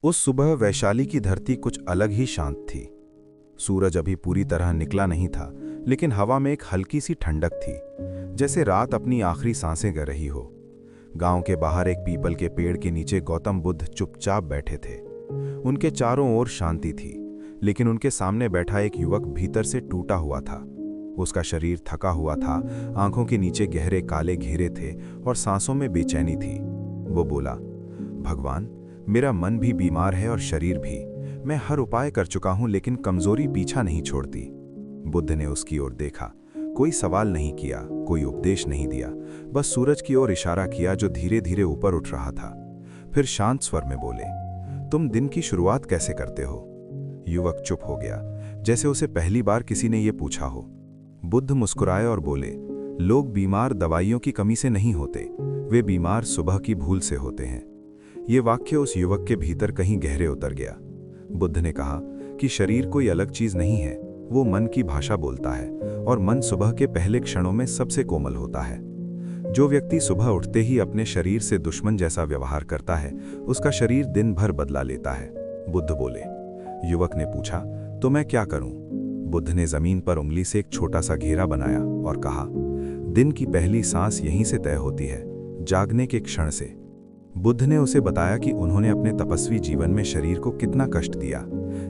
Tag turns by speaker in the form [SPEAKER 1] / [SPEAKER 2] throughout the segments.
[SPEAKER 1] उस सुबह वैशाली की धरती कुछ अलग ही शांत थी। सूरज अभी पूरी तरह निकला नहीं था, लेकिन हवा में एक हल्की सी ठंडक थी, जैसे रात अपनी आखिरी सांसें गिर रही हो। गांव के बाहर एक पीपल के पेड़ के नीचे गौतम बुद्ध चुपचाप बैठे थे। उनके चारों ओर शांति थी, लेकिन उनके सामने बैठा एक युवक भीतर से टूटा हुआ था। उसका शरीर थका हुआ था, आंखों के नीचे गहरे काले घेरे थे और सांसों में बेचैनी थी। वो बोला, भगवान, मेरा मन भी बीमार है और शरीर भी। मैं हर उपाय कर चुका हूं, लेकिन कमजोरी पीछा नहीं छोड़ती। बुद्ध ने उसकी ओर देखा। कोई सवाल नहीं किया, कोई उपदेश नहीं दिया, बस सूरज की ओर इशारा किया जो धीरे धीरे ऊपर उठ रहा था। फिर शांत स्वर में बोले, तुम दिन की शुरुआत कैसे करते हो? युवक चुप हो गया, जैसे उसे पहली बार किसी ने यह पूछा हो। बुद्ध मुस्कुराए और बोले, लोग बीमार दवाइयों की कमी से नहीं होते, वे बीमार सुबह की भूल से होते हैं। ये वाक्य उस युवक के भीतर कहीं गहरे उतर गया। बुद्ध ने कहा कि शरीर कोई अलग चीज नहीं है, वो मन की भाषा बोलता है, और मन सुबह के पहले क्षणों में सबसे कोमल होता है। जो व्यक्ति सुबह उठते ही अपने शरीर से दुश्मन जैसा व्यवहार करता है, उसका शरीर दिन भर बदला लेता है। बुद्ध बोले। युवक ने पूछा, तो मैं क्या करूं? बुद्ध ने जमीन पर उंगली से एक छोटा सा घेरा बनाया और कहा, दिन की पहली सांस यहीं से तय होती है, जागने के क्षण से। बुद्ध ने उसे बताया कि उन्होंने अपने तपस्वी जीवन में शरीर को कितना कष्ट दिया,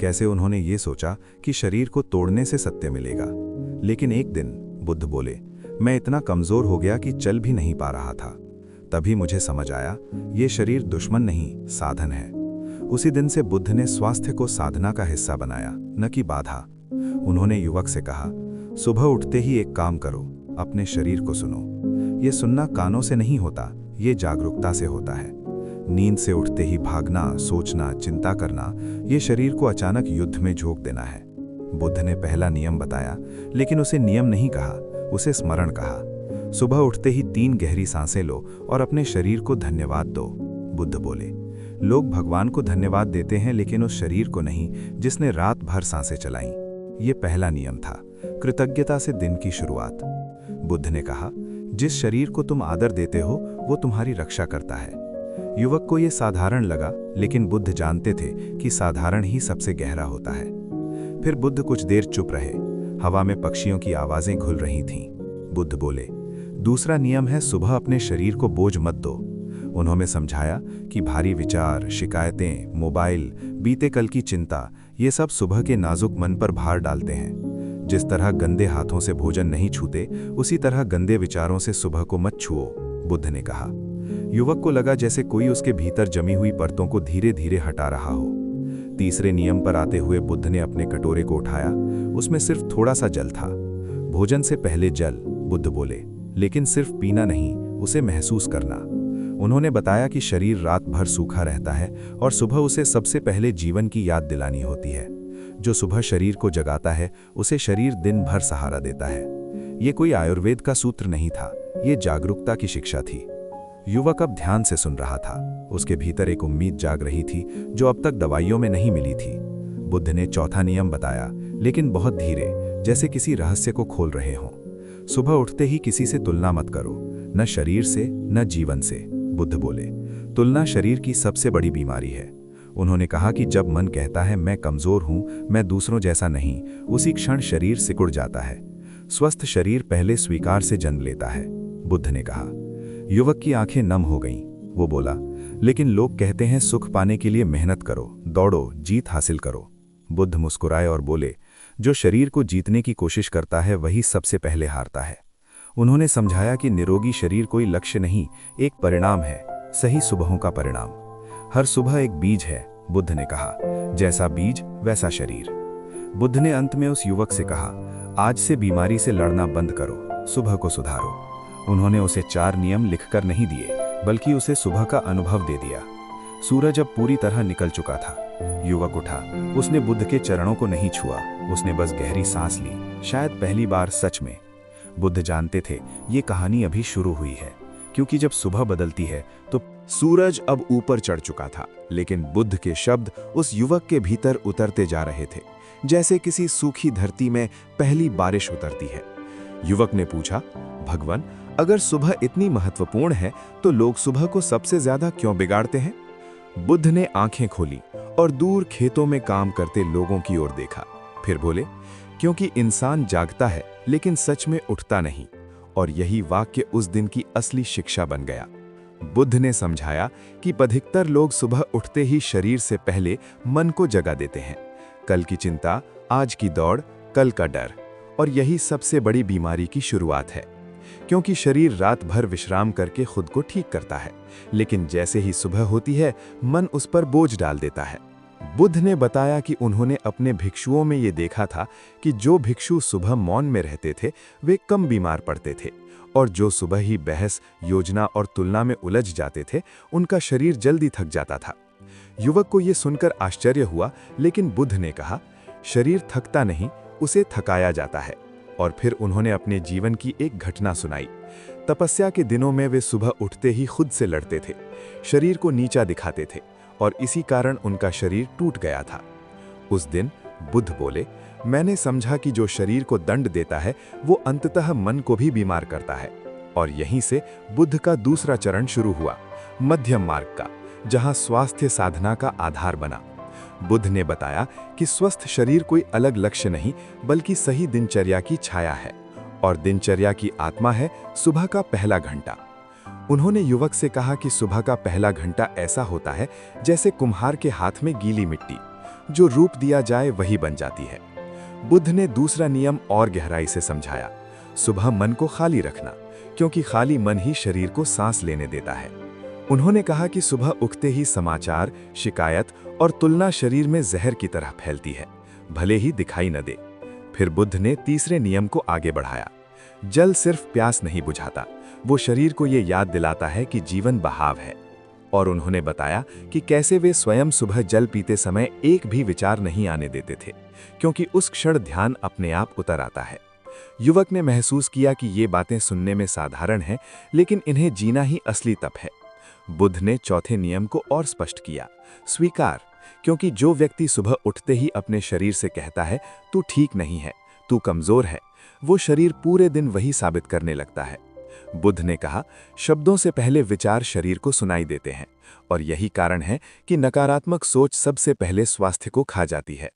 [SPEAKER 1] कैसे उन्होंने ये सोचा कि शरीर को तोड़ने से सत्य मिलेगा। लेकिन एक दिन बुद्ध बोले, मैं इतना कमजोर हो गया कि चल भी नहीं पा रहा था। तभी मुझे समझ आया, ये शरीर दुश्मन नहीं, साधन है। उसी दिन से बुद्ध ने स्वास्थ्य को साधना का हिस्सा बनाया, न कि बाधा। उन्होंने युवक से कहा, सुबह उठते ही एक काम करो, अपने शरीर को सुनो। ये सुनना कानों से नहीं होता, ये जागरूकता से होता है। नींद से उठते ही भागना, सोचना, चिंता करना, ये शरीर को अचानक युद्ध में झोंक देना है। बुद्ध ने पहला नियम बताया, लेकिन उसे नियम नहीं कहा, उसे स्मरण कहा। सुबह उठते ही 3 गहरी सांसें लो और अपने शरीर को धन्यवाद दो। बुद्ध बोले, लोग भगवान को धन्यवाद देते हैं, लेकिन उस शरीर को नहीं जिसने रात भर सांसें चलाईं। ये पहला नियम था, कृतज्ञता से दिन की शुरुआत। बुद्ध ने कहा, जिस शरीर को तुम आदर देते हो वो तुम्हारी रक्षा करता है। युवक को यह साधारण लगा, लेकिन बुद्ध जानते थे कि साधारण ही सबसे गहरा होता है। फिर बुद्ध कुछ देर चुप रहे। हवा में पक्षियों की आवाजें घुल रही थीं। बुद्ध बोले, दूसरा नियम है, सुबह अपने शरीर को बोझ मत दो। उन्होंने समझाया कि भारी विचार, शिकायतें, मोबाइल, बीते कल की चिंता, ये सब सुबह के नाजुक मन पर भार डालते हैं। जिस तरह गंदे हाथों से भोजन नहीं छूते, उसी तरह गंदे विचारों से सुबह को मत छुओ, बुद्ध ने कहा। युवक को लगा जैसे कोई उसके भीतर जमी हुई परतों को धीरे धीरे हटा रहा हो। तीसरे नियम पर आते हुए बुद्ध ने अपने कटोरे को उठाया। उसमें सिर्फ थोड़ा सा जल था। भोजन से पहले जल, बुद्ध बोले, लेकिन सिर्फ पीना नहीं, उसे महसूस करना। उन्होंने बताया कि शरीर रात भर सूखा रहता है और सुबह उसे सबसे पहले जीवन की याद दिलानी होती है। जो सुबह शरीर को जगाता है, उसे शरीर दिन भर सहारा देता है। ये कोई आयुर्वेद का सूत्र नहीं था, ये जागरूकता की शिक्षा थी। युवक अब ध्यान से सुन रहा था। उसके भीतर एक उम्मीद जाग रही थी जो अब तक दवाइयों में नहीं मिली थी। बुद्ध ने चौथा नियम बताया, लेकिन बहुत धीरे, जैसे किसी रहस्य को खोल रहे हों। सुबह उठते ही किसी से तुलना मत करो, न शरीर से न जीवन से, बुद्ध बोले। तुलना शरीर की सबसे बड़ी बीमारी है। उन्होंने कहा कि जब मन कहता है मैं कमजोर हूं, मैं दूसरों जैसा नहीं, उसी क्षण शरीर सिकुड़ जाता है। स्वस्थ शरीर पहले स्वीकार से जन्म लेता है, बुद्ध ने कहा। युवक की आंखें नम हो गईं। वो बोला, लेकिन लोग कहते हैं सुख पाने के लिए मेहनत करो, दौड़ो, जीत हासिल करो। बुद्ध मुस्कुराए और बोले, जो शरीर को जीतने की कोशिश करता है वही सबसे पहले हारता है। उन्होंने समझाया कि निरोगी शरीर कोई लक्ष्य नहीं, एक परिणाम है, सही सुबहों का परिणाम। हर सुबह एक बीज है, बुद्ध ने कहा, जैसा बीज वैसा शरीर। बुद्ध ने अंत में उस युवक से कहा, आज से बीमारी से लड़ना बंद करो, सुबह को सुधारो। उन्होंने उसे 4 नियम लिखकर नहीं दिए, बल्कि उसे सुबह का अनुभव दे दिया। सूरज अब पूरी तरह निकल चुका था। युवक उठा। उसने बुद्ध के चरणों को नहीं छुआ, उसने बस गहरी सांस ली, शायद पहली बार सच में। बुद्ध जानते थे ये कहानी अभी शुरू हुई है, क्योंकि जब सुबह बदलती है तो सूरज अब ऊपर चढ़ चुका था, लेकिन बुद्ध के शब्द उस युवक के भीतर उतरते जा रहे थे, जैसे किसी सूखी धरती में पहली बारिश उतरती है। युवक ने पूछा, भगवान, अगर सुबह इतनी महत्वपूर्ण है तो लोग सुबह को सबसे ज्यादा क्यों बिगाड़ते हैं? बुद्ध ने आंखें खोली और दूर खेतों में काम करते लोगों की ओर देखा। फिर बोले, क्योंकि इंसान जागता है लेकिन सच में उठता नहीं। और यही वाक्य उस दिन की असली शिक्षा बन गया। बुद्ध ने समझाया कि अधिकतर लोग सुबह उठते ही शरीर से पहले मन को जगा देते हैं। कल की चिंता, आज की दौड़, कल का डर, और यही सबसे बड़ी बीमारी की शुरुआत है। क्योंकि शरीर रात भर विश्राम करके खुद को ठीक करता है, लेकिन जैसे ही सुबह होती है मन उस पर बोझ डाल देता है। बुद्ध ने बताया कि उन्होंने अपने भिक्षुओं में ये देखा था कि जो भिक्षु सुबह मौन में रहते थे वे कम बीमार पड़ते थे, और जो सुबह ही बहस, योजना और तुलना में उलझ जाते थे उनका शरीर जल्दी थक जाता था। युवक को ये सुनकर आश्चर्य हुआ, लेकिन बुद्ध ने कहा, शरीर थकता नहीं, उसे थकाया जाता है। और फिर उन्होंने अपने जीवन की एक घटना सुनाई। तपस्या के दिनों में वे सुबह उठते ही खुद से लड़ते थे, शरीर को नीचा दिखाते थे, और इसी कारण उनका शरीर टूट गया था। उस दिन बुद्ध बोले, मैंने समझा कि जो शरीर को दंड देता है वो अंततः मन को भी बीमार करता है। और यहीं से बुद्ध का दूसरा चरण शुरू हुआ, मध्यम मार्ग का, जहां स्वास्थ्य साधना का आधार बना। बुद्ध ने बताया कि स्वस्थ शरीर कोई अलग लक्ष्य नहीं, बल्कि सही दिनचर्या की छाया है, और दिनचर्या की आत्मा है सुबह का पहला घंटा। उन्होंने युवक से कहा कि सुबह का पहला घंटा ऐसा होता है जैसे कुम्हार के हाथ में गीली मिट्टी, जो रूप दिया जाए वही बन जाती है। बुद्ध ने दूसरा नियम और गहराई से समझाया, सुबह मन को खाली रखना, क्योंकि खाली मन ही शरीर को सांस लेने देता है। उन्होंने कहा कि सुबह उठते ही समाचार, शिकायत और तुलना शरीर में जहर की तरह फैलती है, भले ही दिखाई न दे। फिर बुद्ध ने तीसरे नियम को आगे बढ़ाया, जल सिर्फ प्यास नहीं बुझाता, वो शरीर को ये याद दिलाता है कि जीवन बहाव है। और उन्होंने बताया कि कैसे वे स्वयं सुबह जल पीते समय एक भी विचार नहीं आने देते थे, क्योंकि उस क्षण ध्यान अपने आप उतर आता है। युवक ने महसूस किया कि ये बातें सुनने में साधारण हैं, लेकिन इन्हें जीना ही असली तप है। बुद्ध ने चौथे नियम को और स्पष्ट किया, स्वीकार, क्योंकि जो व्यक्ति सुबह उठते ही अपने शरीर से कहता है तू ठीक नहीं है, तू कमजोर है, वो शरीर पूरे दिन वही साबित करने लगता है। बुद्ध ने कहा, शब्दों से पहले विचार शरीर को सुनाई देते हैं, और यही कारण है कि नकारात्मक सोच सबसे पहले स्वास्थ्य को खा जाती है।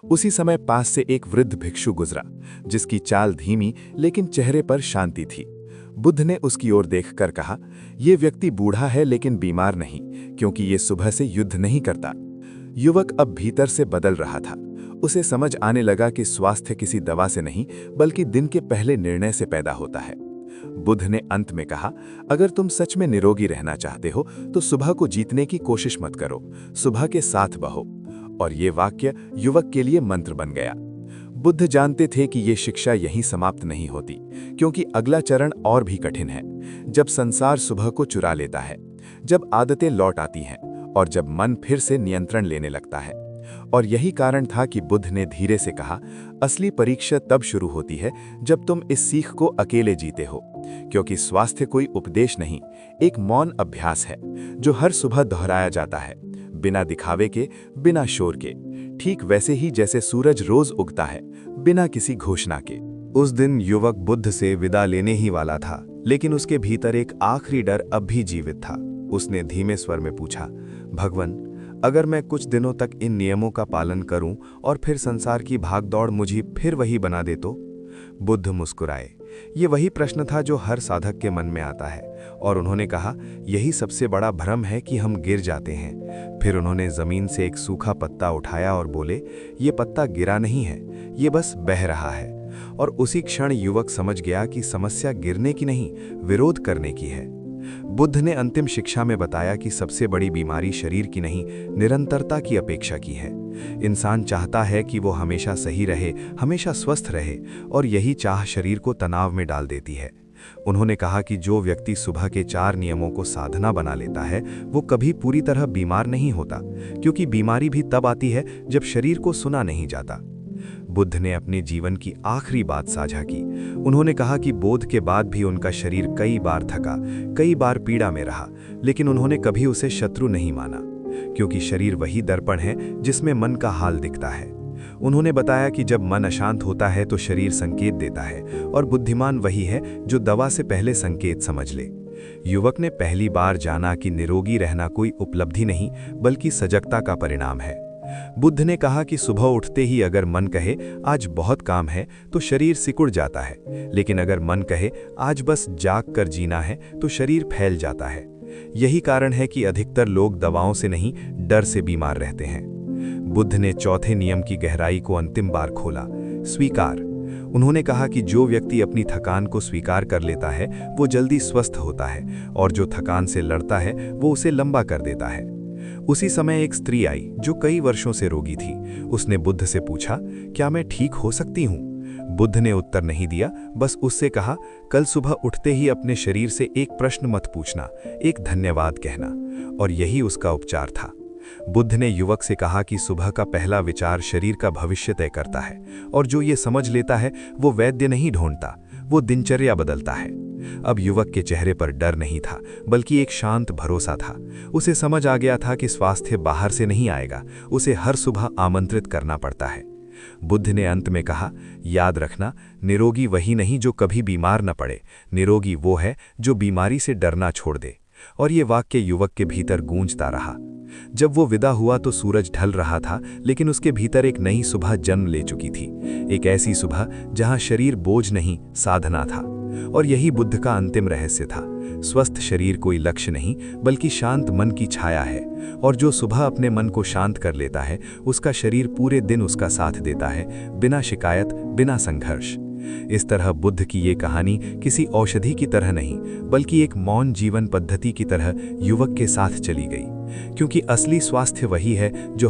[SPEAKER 1] उसी समय पास से एक वृद्ध भिक्षु गुजरा, जिसकी चाल धीमी लेकिन चेहरे पर शांति थी। बुद्ध ने उसकी ओर देखकर कहा, यह व्यक्ति बूढ़ा है लेकिन बीमार नहीं, क्योंकि ये सुबह से युद्ध नहीं करता। युवक अब भीतर से बदल रहा था। उसे समझ आने लगा कि स्वास्थ्य किसी दवा से नहीं, बल्कि दिन के पहले निर्णय से पैदा होता है। बुद्ध ने अंत में कहा, अगर तुम सच में निरोगी रहना चाहते हो तो सुबह को जीतने की कोशिश मत करो, सुबह के साथ बहो। और ये वाक्य युवक के लिए मंत्र बन गया। बुद्ध जानते थे कि ये शिक्षा यहीं समाप्त नहीं होती, क्योंकि अगला चरण और भी कठिन है। जब संसार सुबह को चुरा लेता है, जब आदतें लौट आती हैं, और जब मन फिर से नियंत्रण लेने लगता है। और यही कारण था कि बुद्ध ने धीरे से कहा, असली परीक्षा तब शुरू होती है जब तुम इस सीख को अकेले जीते हो, क्योंकि स्वास्थ्य कोई उपदेश नहीं, एक मौन अभ्यास है जो हर सुबह दोहराया जाता है, बिना दिखावे के, बिना शोर के, ठीक वैसे ही जैसे सूरज रोज उगता है, बिना किसी घोषणा के। उस दिन युवक बुद्ध से विदा लेने ही वाला था, लेकिन उसके भीतर एक आखिरी डर अब भी जीवित था। उसने धीमे स्वर में पूछा, भगवान, अगर मैं कुछ दिनों तक इन नियमों का पालन करूं और फिर संसार की भागदौड़ मुझे फिर वही बना दे तो? बुद्ध मुस्कुराए। ये वही प्रश्न था जो हर साधक के मन में आता है, और उन्होंने कहा, यही सबसे बड़ा भ्रम है कि हम गिर जाते हैं। फिर उन्होंने जमीन से एक सूखा पत्ता उठाया और बोले, ये पत्ता गिरा नहीं है, ये बस बह रहा है। और उसी क्षण युवक समझ गया कि समस्या गिरने की नहीं, विरोध करने की है। बुद्ध ने अंतिम शिक्षा में बताया कि सबसे बड़ी बीमारी शरीर की नहीं, निरंतरता की अपेक्षा की है। इंसान चाहता है कि वो हमेशा सही रहे, हमेशा स्वस्थ रहे, और यही चाह शरीर को तनाव में डाल देती है। उन्होंने कहा कि जो व्यक्ति सुबह के 4 नियमों को साधना बना लेता है वो कभी पूरी तरह बीमार नहीं होता, क्योंकि बीमारी भी तब आती है जब शरीर को सुना नहीं जाता। बुद्ध ने अपने जीवन की आखिरी बात साझा की। उन्होंने कहा कि बोध के बाद भी उनका शरीर कई बार थका, कई बार पीड़ा में रहा, लेकिन उन्होंने कभी उसे शत्रु नहीं माना, क्योंकि शरीर वही दर्पण है जिसमें मन का हाल दिखता है। उन्होंने बताया कि जब मन अशांत होता है तो शरीर संकेत देता है, और बुद्धिमान वही है जो दवा से पहले संकेत समझ ले। युवक ने पहली बार जाना कि निरोगी रहना कोई उपलब्धि नहीं बल्कि सजगता का परिणाम है। बुद्ध ने कहा कि सुबह उठते ही अगर मन कहे आज बहुत काम है तो शरीर सिकुड़ जाता है, लेकिन अगर मन कहे आज बस जाग कर जीना है तो शरीर फैल जाता है। यही कारण है कि अधिकतर लोग दवाओं से नहीं, डर से बीमार रहते हैं। बुद्ध ने चौथे नियम की गहराई को अंतिम बार खोला, स्वीकार। उन्होंने कहा कि जो व्यक्ति अपनी थकान को स्वीकार कर लेता है वो जल्दी स्वस्थ होता है, और जो थकान से लड़ता है वो उसे लंबा कर देता है। उसी समय एक स्त्री आई जो कई वर्षों से रोगी थी। उसने बुद्ध से पूछा, क्या मैं ठीक हो सकती हूँ? बुद्ध ने उत्तर नहीं दिया, बस उससे कहा, कल सुबह उठते ही अपने शरीर से एक प्रश्न मत पूछना, एक धन्यवाद कहना। और यही उसका उपचार था। बुद्ध ने युवक से कहा कि सुबह का पहला विचार शरीर का भविष्य तय करता है, और जो ये समझ लेता है वो वैद्य नहीं ढूंढता, वो दिनचर्या बदलता है। अब युवक के चेहरे पर डर नहीं था बल्कि एक शांत भरोसा था। उसे समझ आ गया था कि स्वास्थ्य बाहर से नहीं आएगा, उसे हर सुबह आमंत्रित करना पड़ता है। बुद्ध ने अंत में कहा, याद रखना, निरोगी वही नहीं जो कभी बीमार न पड़े, निरोगी वो है जो बीमारी से डरना छोड़ दे। और ये वाक्य युवक के भीतर गूंजता रहा। जब वो विदा हुआ तो सूरज ढल रहा था, लेकिन उसके भीतर एक नई सुबह जन्म ले चुकी थी। एक ऐसी सुबह जहां शरीर बोझ नहीं, साधना था। और यही बुद्ध का अंतिम रहस्य था। स्वस्थ शरीर कोई लक्ष्य नहीं बल्कि शांत मन की छाया है, और जो सुबह अपने मन को शांत कर लेता है उसका शरीर पूरे दिन उसका साथ देता है, बिना शिकायत, बिना संघर्ष। इस तरह बुद्ध की ये कहानी किसी औषधि की तरह नहीं बल्कि एक मौन जीवन पद्धति की तरह युवक के साथ चली गई, क्योंकि असली स्वास्थ्य वही है जो